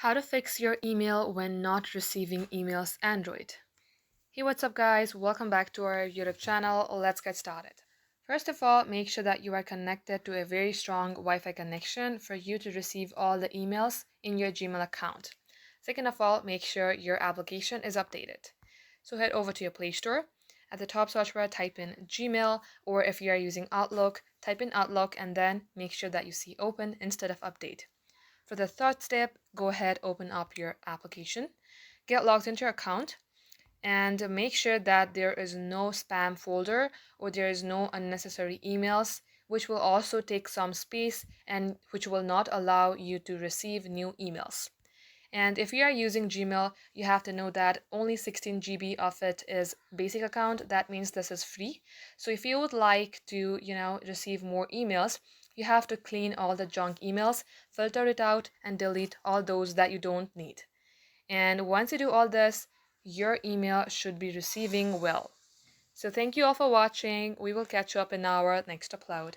How to fix your email when not receiving emails Android. Hey, what's up guys? Welcome back to our YouTube channel. Let's get started. First of all, make sure that you are connected to a very strong Wi-Fi connection for you to receive all the emails in your Gmail account. Second of all, make sure your application is updated. So head over to your Play Store. At the top search bar, type in Gmail, or if you are using Outlook, type in Outlook and then make sure that you see Open instead of Update. For the third step, go ahead, open up your application, get logged into your account, and make sure that there is no spam folder or there is no unnecessary emails, which will also take some space and which will not allow you to receive new emails. And if you are using Gmail, you have to know that only 16 GB of it is basic account. That means this is free. So if you would like to, receive more emails, you have to clean all the junk emails, filter it out, and delete all those that you don't need. And once you do all this, your email should be receiving well. So thank you all for watching. We will catch you up in our next upload.